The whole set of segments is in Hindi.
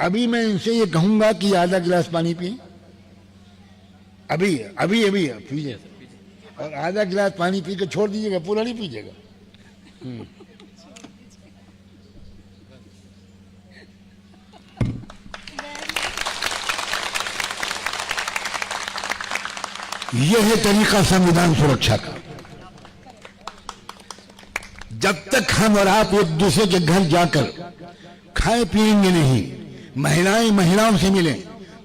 अभी मैं इनसे ये कहूंगा कि आधा गिलास पानी पिए, अभी अभी अभी पीजिए, और आधा गिलास पानी पी के छोड़ दीजिएगा, पूरा नहीं पीजिएगा। यह है तरीका संविधान सुरक्षा का। जब तक हम और आप एक दूसरे के घर जाकर खाए पिएंगे नहीं, महिलाएं महिलाओं से मिलें,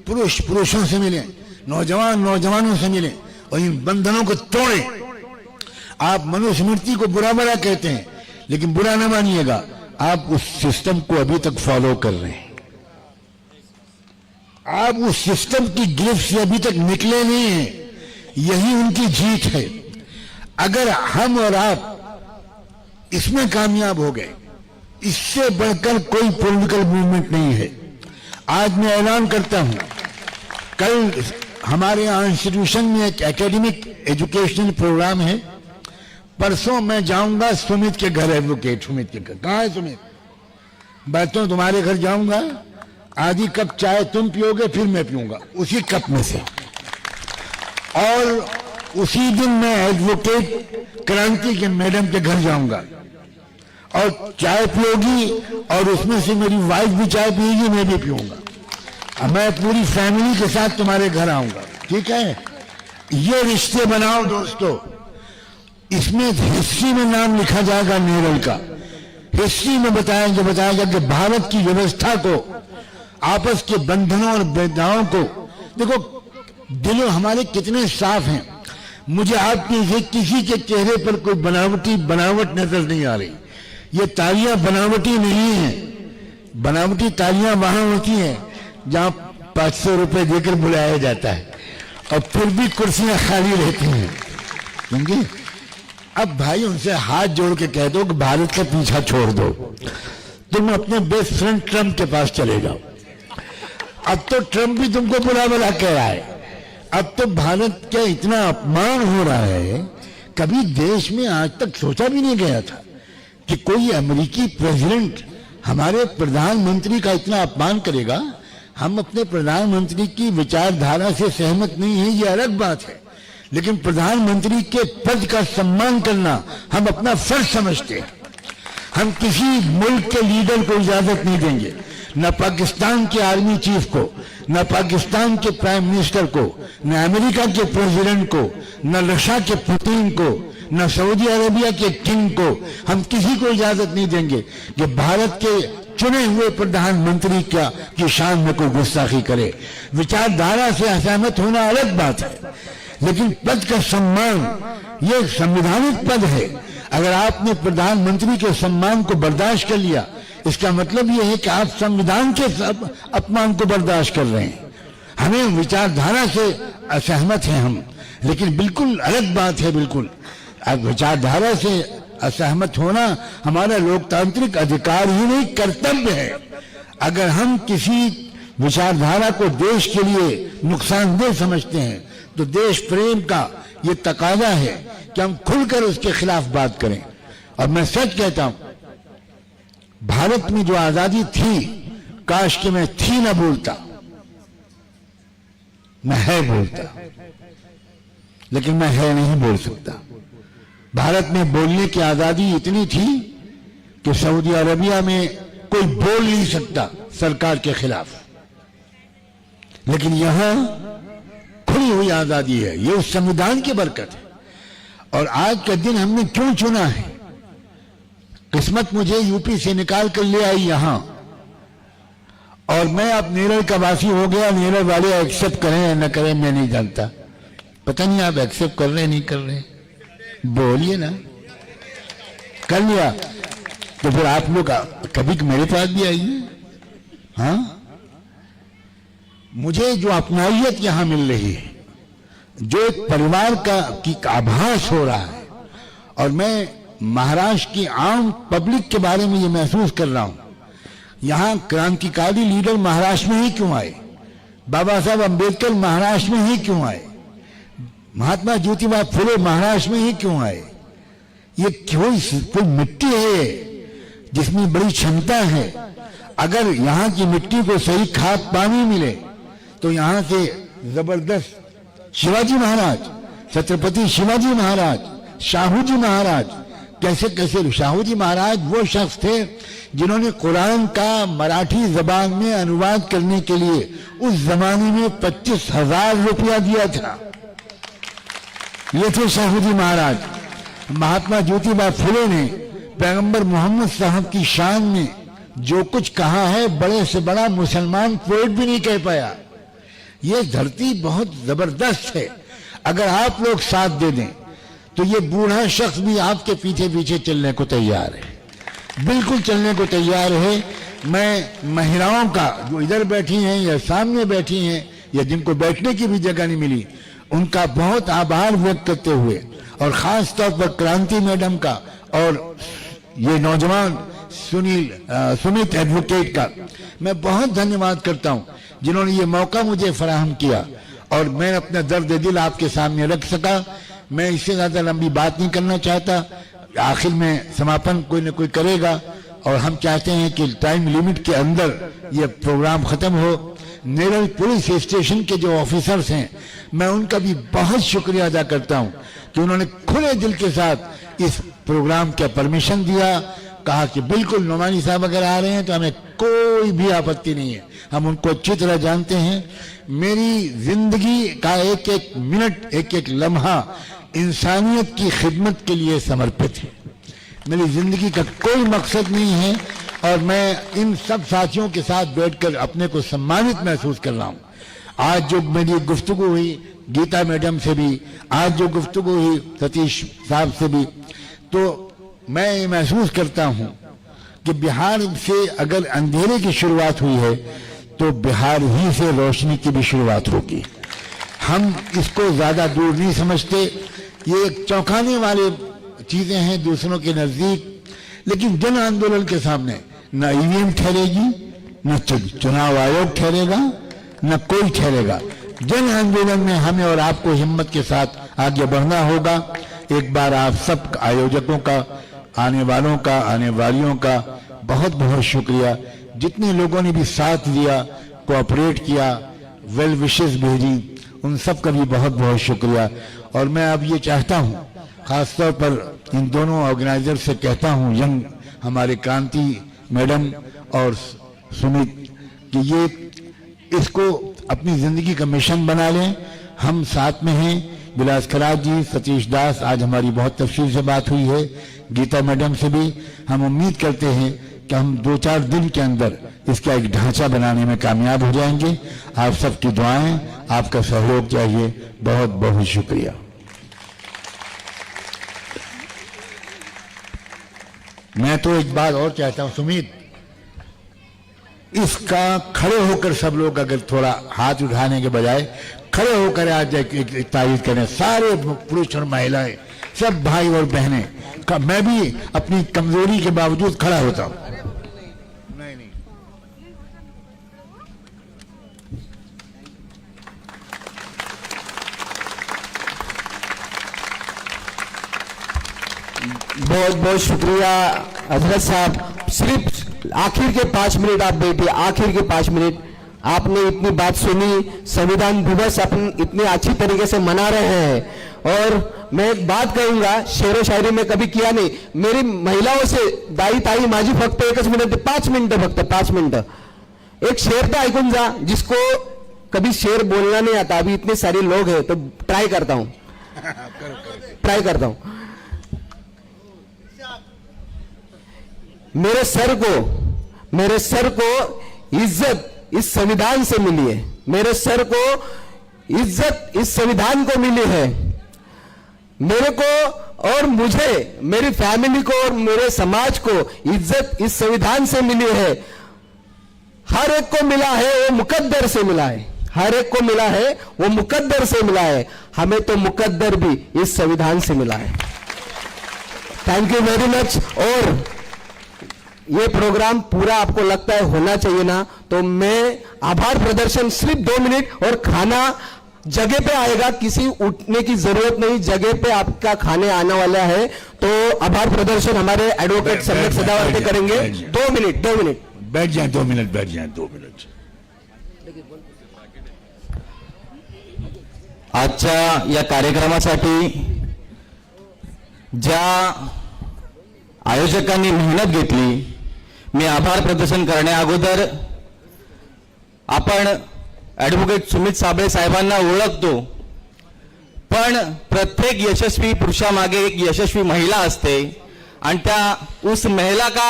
पुरुष पुरुषों से मिलें, नौजवान नौजवानों से मिलें और इन बंधनों को तोड़ें। आप मनुस्मृति को बुरा भला कहते हैं, लेकिन बुरा ना मानिएगा, आप उस सिस्टम को अभी तक फॉलो कर रहे हैं। आप उस सिस्टम की गिरफ्त से अभी तक निकले नहीं हैं। यही उनकी जीत है। अगर हम और आप इसमें कामयाब हो गए, इससे बढ़कर कोई पॉलिटिकल मूवमेंट नहीं है। आज मैं ऐलान करता हूं, कल हमारे यहाँ इंस्टीट्यूशन में एक एकेडमिक एजुकेशनल प्रोग्राम है। परसों मैं जाऊंगा सुमित के घर, एडवोकेट सुमित के घर। कहाँ है सुमित? मैं तो तुम्हारे घर जाऊंगा, आधी कप चाय तुम पियोगे, फिर मैं पीऊंगा उसी कप में से, और उसी दिन मैं एडवोकेट क्रांति के मैडम के घर जाऊंगा और चाय पियोगी, और उसमें से मेरी वाइफ भी चाय पिएगी, मैं भी पीऊंगा। मैं पूरी फैमिली के साथ तुम्हारे घर आऊंगा, ठीक है? ये रिश्ते बनाओ दोस्तों। इसमें हिस्ट्री में नाम लिखा जाएगा नेरल का। हिस्ट्री में बताया कि भारत की व्यवस्था को, आपस के बंधनों और भेदभावों को, देखो दिलों हमारे कितने साफ हैं। मुझे आपके से किसी के चेहरे पर कोई बनावट नजर नहीं आ रही। ये तालियां बनावटी नहीं है। बनावटी तालियां वहां होती हैं जहां 500 रुपए देकर बुलाया जाता है और फिर भी कुर्सियां खाली रहती हैं, समझे? अब भाई उनसे हाथ जोड़ के कह दो कि भारत का पीछा छोड़ दो, तुम अपने बेस्ट फ्रेंड ट्रंप के पास चले जाओ। अब तो ट्रंप भी तुमको बुरा भला कह रहा है। अब तो भारत का इतना अपमान हो रहा है, कभी देश में आज तक सोचा भी नहीं गया था कि कोई अमेरिकी प्रेसिडेंट हमारे प्रधानमंत्री का इतना अपमान करेगा। हम अपने प्रधानमंत्री की विचारधारा से सहमत नहीं है, ये अलग बात है, लेकिन प्रधानमंत्री के पद का सम्मान करना हम अपना फर्ज समझते हैं। हम किसी मुल्क के लीडर को इजाजत नहीं देंगे, न पाकिस्तान के आर्मी चीफ को, न पाकिस्तान के प्राइम मिनिस्टर को, न अमेरिका के प्रेसिडेंट को, न रशिया के पुतिन को, न सऊदी अरेबिया के किंग को, हम किसी को इजाजत नहीं देंगे कि भारत के चुने हुए प्रधानमंत्री की शान में कोई गुस्ताखी करे। विचारधारा से असहमत होना अलग बात है, लेकिन पद का सम्मान ये संवैधानिक पद है। अगर आपने प्रधानमंत्री के सम्मान को बर्दाश्त कर लिया, इसका मतलब यह है कि आप संविधान के अपमान को बर्दाश्त कर रहे हैं। हमें विचारधारा से असहमत हैं हम, लेकिन बिल्कुल अलग बात है। बिल्कुल विचारधारा से असहमत होना हमारा लोकतांत्रिक अधिकार ही नहीं, कर्तव्य है। अगर हम किसी विचारधारा को देश के लिए नुकसानदेह समझते हैं, तो देश प्रेम का ये तकाजा है कि हम खुलकर उसके खिलाफ बात करें। और मैं सच कहता हूं, भारत में जो आजादी थी, काश कि मैं थी ना बोलता, मैं है बोलता, लेकिन मैं है नहीं बोल सकता। भारत में बोलने की आजादी इतनी थी कि सऊदी अरबिया में कोई बोल नहीं सकता सरकार के खिलाफ, लेकिन यहां खुली हुई आजादी है। ये उस संविधान की बरकत है। और आज का दिन हमने क्यों चुना है? किस्मत मुझे यूपी से निकाल कर ले आई यहां, और मैं अब नेरल का वासी हो गया। नेरल वाले एक्सेप्ट करें या न करें मैं नहीं जानता, पता नहीं आप एक्सेप्ट कर रहे नहीं कर रहे, बोलिए ना। कर लिया तो फिर आप लोग कभी मेरे पास भी आइए। हाँ, मुझे जो अपनाइयत यहां मिल रही है, जो एक परिवार की आभास हो रहा है, और मैं महाराष्ट्र की आम पब्लिक के बारे में ये महसूस कर रहा हूं। यहां क्रांतिकारी लीडर महाराष्ट्र में ही क्यों आए? बाबा साहब अंबेडकर महाराष्ट्र में ही क्यों आए? महात्मा ज्योतिबा फुले महाराष्ट्र में ही क्यों आए? ये कोई मिट्टी है जिसमें बड़ी क्षमता है। अगर यहाँ की मिट्टी को सही खाद पानी मिले तो यहाँ से जबरदस्त शिवाजी महाराज, छत्रपति शिवाजी महाराज, शाहू जी महाराज, कैसे कैसे शाहू जी महाराज वो शख्स थे जिन्होंने कुरान का मराठी जबान में अनुवाद करने के लिए उस जमाने में 25,000 रुपया दिया था। ये थे शाहू जी महाराज। महात्मा ज्योतिबा फुले ने पैगंबर मोहम्मद साहब की शान में जो कुछ कहा है, बड़े से बड़ा मुसलमान पोएट भी नहीं कह पाया। ये धरती बहुत जबरदस्त है। अगर आप लोग साथ दे दें तो ये बूढ़ा शख्स भी आपके पीछे पीछे चलने को तैयार है, बिल्कुल चलने को तैयार है। मैं महिलाओं का जो इधर बैठी हैं या सामने बैठी हैं या जिनको बैठने की भी जगह नहीं मिली, उनका बहुत आभार व्यक्त करते हुए और खास तौर पर क्रांति मैडम का और ये नौजवान सुमित एडवोकेट का मैं बहुत धन्यवाद करता हूं जिन्होंने ये मौका मुझे फराहम किया और मैं अपना दर्द दिल आपके सामने रख सका। मैं इससे ज्यादा लंबी बात नहीं करना चाहता। आखिर में समापन कोई न कोई करेगा और हम चाहते हैं कि टाइम लिमिट के अंदर ये प्रोग्राम खत्म हो। नेरल पुलिस स्टेशन के जो ऑफिसर्स हैं, मैं उनका भी बहुत शुक्रिया अदा करता हूं कि उन्होंने खुले दिल के साथ इस प्रोग्राम का परमिशन दिया। कहा कि बिल्कुल नोमानी साहब अगर आ रहे हैं तो हमें कोई भी आपत्ति नहीं है, हम उनको अच्छी तरह जानते हैं। मेरी जिंदगी का एक एक मिनट, एक एक लम्हा इंसानियत की खिदमत के लिए समर्पित है। मेरी जिंदगी का कोई मकसद नहीं है और मैं इन सब साथियों के साथ बैठकर अपने को सम्मानित महसूस कर रहा हूं। आज जो मेरी गुफ्तगू हुई गीता मैडम से भी, आज जो गुफ्तगू हुई सतीश साहब से भी, तो मैं ये महसूस करता हूं कि बिहार से अगर अंधेरे की शुरुआत हुई है तो बिहार ही से रोशनी की भी शुरुआत होगी। हम इसको ज्यादा दूर नहीं समझते। ये एक चौंकाने वाले चीजें हैं दूसरों के नजदीक, लेकिन जन आंदोलन के सामने न ईवीएम ठहरेगी, न चुनाव आयोग ठहरेगा, न कोई ठहरेगा। जन आंदोलन में हमें और आपको हिम्मत के साथ आगे बढ़ना होगा। एक बार आप सब आयोजकों का, आने वालों का, आने वालियों का बहुत बहुत शुक्रिया। जितने लोगों ने भी साथ दिया, कोऑपरेट किया, वेल विशेस भेजी, उन सब का भी बहुत बहुत शुक्रिया। और मैं अब ये चाहता हूँ, खासतौर पर इन दोनों ऑर्गेनाइजर से कहता हूँ, यंग हमारे क्रांति मैडम और सुमित, कि ये इसको अपनी जिंदगी का मिशन बना लें। हम साथ में हैं। विलास खराज जी, सतीश दास, आज हमारी बहुत तफसील से बात हुई है, गीता मैडम से भी। हम उम्मीद करते हैं कि हम 2-4 दिन के अंदर इसका एक ढांचा बनाने में कामयाब हो जाएंगे। आप सबकी दुआएं, आपका सहयोग चाहिए। बहुत बहुत शुक्रिया। मैं तो एक बात और चाहता हूं सुमित, इसका खड़े होकर सब लोग अगर थोड़ा हाथ उठाने के बजाय खड़े होकर आज एक तारीफ करें, सारे पुरुष और महिलाएं, सब भाई और बहनें। मैं भी अपनी कमजोरी के बावजूद खड़ा होता हूं। नहीं, बहुत बहुत शुक्रिया हजरत साहब। सिर्फ आखिर के 5 मिनट आप बैठिए, आखिर के 5 मिनट आपने इतनी बात सुनी, संविधान दिवस अपन इतनी अच्छी तरीके से मना रहे हैं। और मैं एक बात कहूंगा, शेरो शायरी में कभी किया नहीं, मेरी महिलाओं से दाई ताई माझी फक्त 1 मिनिट, 5 मिनिटं, फक्त 5 मिनिटं एक शेर तो ऐकून जा, जिसको कभी शेर बोलना नहीं आता। अभी इतने सारे लोग हैं तो ट्राई करता हूं, ट्राई करता हूं। मेरे सर को इज्जत इस संविधान से मिली है। मेरे सर को इज्जत इस संविधान को मिली है। मेरे को और मुझे, मेरी फैमिली को और मेरे समाज को इज्जत इस संविधान से मिली है। हर एक को मिला है, वो मुकद्दर से मिला है। हर एक को मिला है, वो मुकद्दर से मिला है। हमें तो मुकद्दर भी इस संविधान से मिला है। Thank you very much. और ये प्रोग्राम पूरा आपको लगता है होना चाहिए ना, तो मैं आभार प्रदर्शन सिर्फ 2 मिनट, और खाना जगह पे आएगा, किसी उठने की जरूरत नहीं, जगह पे आपका खाने आने वाला है। तो आभार प्रदर्शन हमारे एडवोकेट सम्यक सदावर्ते करेंगे। 2 मिनट बैठ जाएं 2 मिनट, बैठ जाएं 2 मिनट। आजच्या या कार्यक्रमासाठी ज्या आयोजकांनी मेहनत घेतली, मी आभार प्रदर्शन करण्या अगोदर आपण ॲडव्होकेट सुमित साबळे साहेबांना ओळखतो, पण प्रत्येक यशस्वी पुरुषामागे एक यशस्वी महिला असते आणि त्या उस महिला का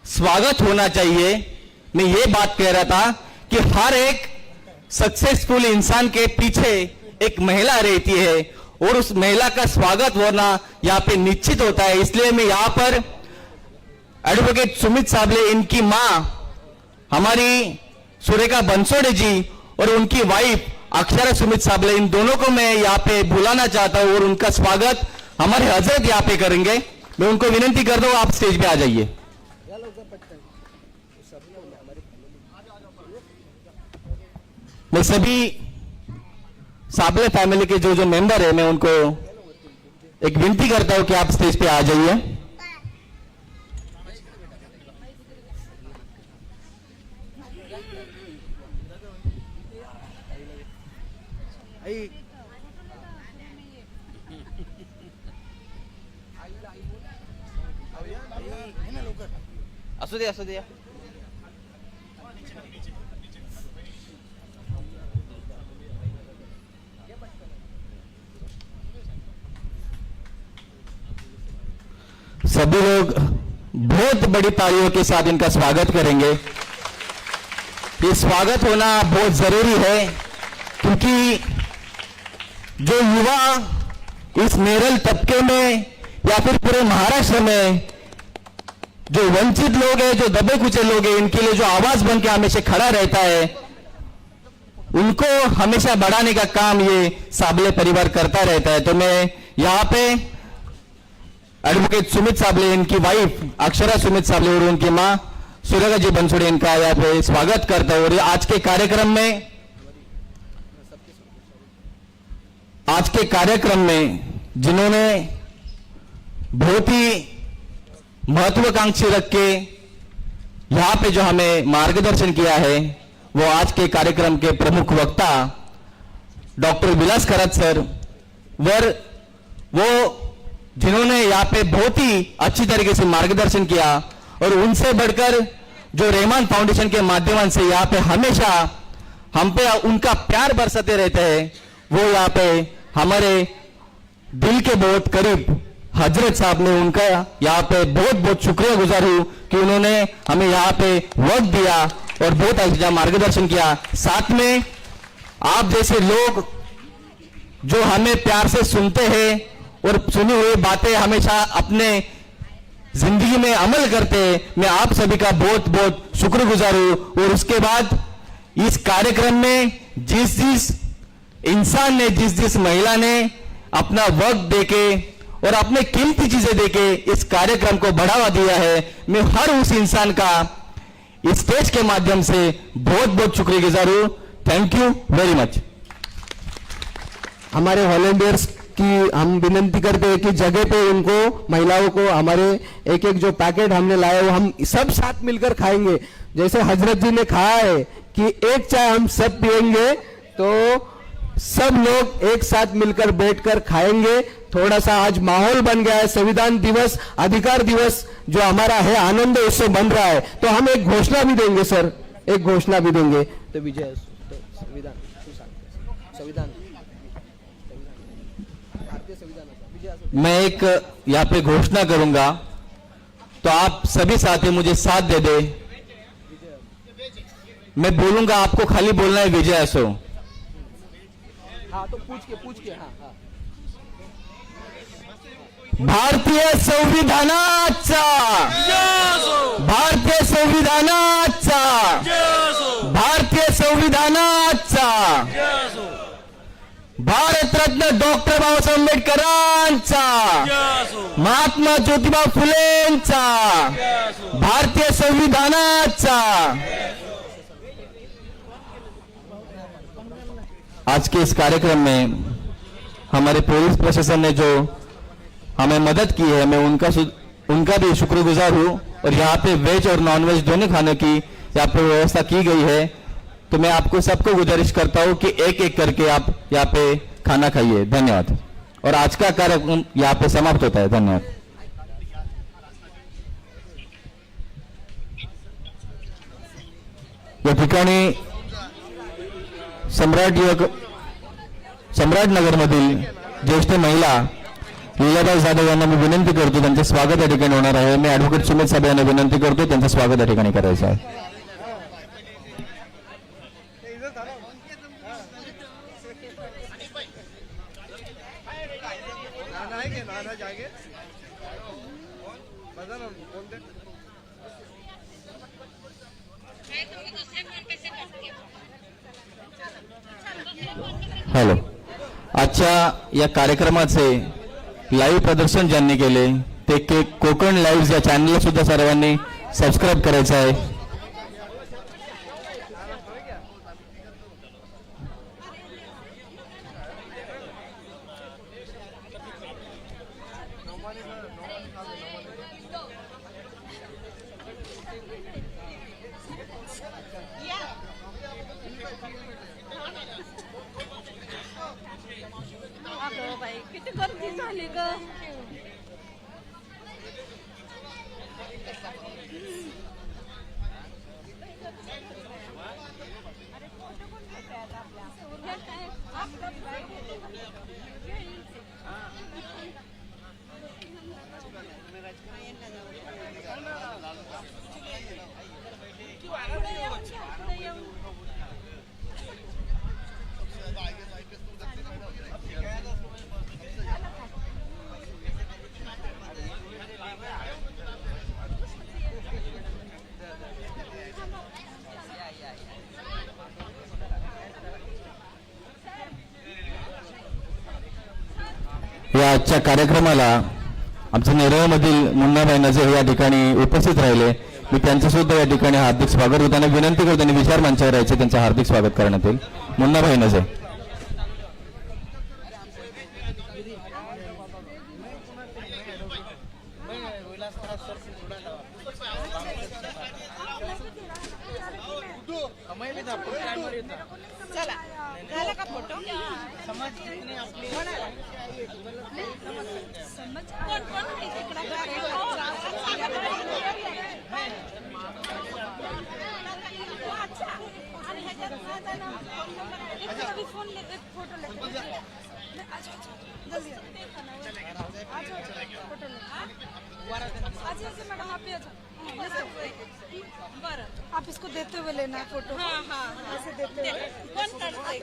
स्वागत होना चाहिए। मैं ये बात कह रहा था कि हर एक सक्सेसफुल इंसान के पीछे एक महिला रहती है और उस महिला का स्वागत होना यहाँ पे निश्चित होता है। इसलिए मैं यहाँ पर एडवोकेट सुमित साबळे, इनकी माँ हमारी सुरेखा बंसोड़े जी और उनकी वाइफ अक्षरा सुमित साबळे, इन दोनों को मैं यहाँ पे बुलाना चाहता हूँ और उनका स्वागत हमारे हजरत यहाँ पे करेंगे। मैं उनको विनंती करता हूँ, आप स्टेज पे आ जाइए। मैं सभी साबळे फैमिली के जो जो मेंबर है, मैं उनको एक विनती करता हूँ कि आप स्टेज पे आ जाइए। असू दे, असू दे। सभी लोग बहुत बड़ी तालियों के साथ इनका स्वागत करेंगे। ये स्वागत होना बहुत जरूरी है, क्योंकि जो युवा इस नेरल तबके में या फिर पूरे महाराष्ट्र में जो वंचित लोग हैं, जो दबे कुचले लोग हैं, इनके लिए जो आवाज बन के हमेशा खड़ा रहता है, उनको हमेशा बढ़ाने का काम ये साबळे परिवार करता रहता है। तो मैं यहाँ पे एडवोकेट सुमित साबळे, इनकी वाइफ अक्षरा सुमित साबळे और उनकी माँ सुरेखा जी बंसोड़े, इनका यहाँ पे स्वागत करता हूँ। और आज के कार्यक्रम में जिन्होंने बहुत ही महत्वाकांक्षी रख के यहाँ पे जो हमें मार्गदर्शन किया है, वो आज के कार्यक्रम के प्रमुख वक्ता डॉक्टर विलास खरात सर, वो जिन्होंने यहाँ पे बहुत ही अच्छी तरीके से मार्गदर्शन किया, और उनसे बढ़कर जो रहमान फाउंडेशन के माध्यम से यहाँ पे हमेशा हम पे उनका प्यार बरसाते रहते हैं, वो यहाँ पे हमारे दिल के बहुत करीब हजरत साहब ने, उनका यहाँ पे बहुत बहुत शुक्रिया गुजार हूँ कि उन्होंने हमें यहाँ पे वक्त दिया और बहुत अच्छा मार्गदर्शन किया। साथ में आप जैसे लोग जो हमें प्यार से सुनते हैं और सुनी हुई बातें हमेशा अपने जिंदगी में अमल करते हैं, मैं आप सभी का बहुत बहुत शुक्रगुजार हूँ। और उसके बाद इस कार्यक्रम में जिस इंसान ने, जिस महिला ने अपना वक्त देके और अपने कीमती चीजें देके इस कार्यक्रम को बढ़ावा दिया है, मैं हर उस इंसान का इस स्टेज के माध्यम से बहुत बहुत शुक्रगुजार हूँ। Thank you very much. हमारे वॉलंटियर्स की हम विनंती करते हैं कि जगह पे उनको, महिलाओं को, हमारे एक एक जो पैकेट हमने लाया वो हम सब साथ मिलकर खाएंगे। जैसे हजरत जी ने कहा है कि एक चाय हम सब पिएंगे, तो सब लोग एक साथ मिलकर बैठकर खाएंगे। थोड़ा सा आज माहौल बन गया है, संविधान दिवस, अधिकार दिवस जो हमारा है, आनंद उत्सव बन रहा है, तो हम एक घोषणा भी देंगे सर, एक घोषणा भी देंगे। तो विजय संविधान, संविधान, भारतीय संविधान, मैं एक यहाँ पे घोषणा करूंगा, तो आप सभी साथी मुझे साथ दे दे। मैं बोलूंगा, आपको खाली बोलना है विजय असो। हाँ तो पूछ के हाँ। भारतीय संविधानाचा, भारतीय संविधानाचा, भारतीय संविधानाचा, भारतरत्न डॉक्टर बाबासाहेब आंबेडकरांचा, महात्मा ज्योतिबा फुलेंचा, भारतीय संविधानाचा। आज के इस कार्यक्रम में हमारे पुलिस प्रशासन ने जो हमें मदद की है, मैं उनका भी शुक्रगुजार हूँ और यहाँ पे वेज और नॉन वेज दोनों खाने की यहाँ पे व्यवस्था की गई है। तो मैं आपको सबको गुजारिश करता हूँ कि एक एक करके आप यहाँ पे खाना खाइए। धन्यवाद। और आज का कार्यक्रम यहाँ पे समाप्त होता है। धन्यवाद। या ठिकाणी सम्राटनगरमधील ज्येष्ठ महिला लीलाबाई जाधव यांना मी विनंती करतो, त्यांचं स्वागत या ठिकाणी होणार आहे। मी ॲडव्होकेट सुमित साबळे यांना विनंती करतो, त्यांचं स्वागत या ठिकाणी करायचं आहे। हॅलो, आजच्या या कार्यक्रमाचे लाईव्ह प्रदर्शन ज्यांनी केले ते कोकण लाईव्ह या चॅनलला सुद्धा सर्वांनी सबस्क्राईब करायचं आहे। अगं बाई किती गर्दी झाली ग। या आजच्या कार्यक्रमाला आमच्या नेरळमधील मुन्नाभाई नजे या ठिकाणी उपस्थित राहिले। मी त्यांचं सुद्धा या ठिकाणी हार्दिक स्वागत करताना विनंती करतो, त्यांनी विचार मंचावर यायचे, त्यांचं हार्दिक स्वागत करण्यात येईल। मुन्नाभाई नजे। चला झाला का फोटो? समज कोण कोण आहे तिकडं? अच्छा आणि ह्याच्यात फोन एक फोटो लेके अच्छा जल्दी फोटो मैडम आप बरं आप इसको देते हुए लेना फोटो। हाँ हाँ ऐसे देते हुए कौन करता है?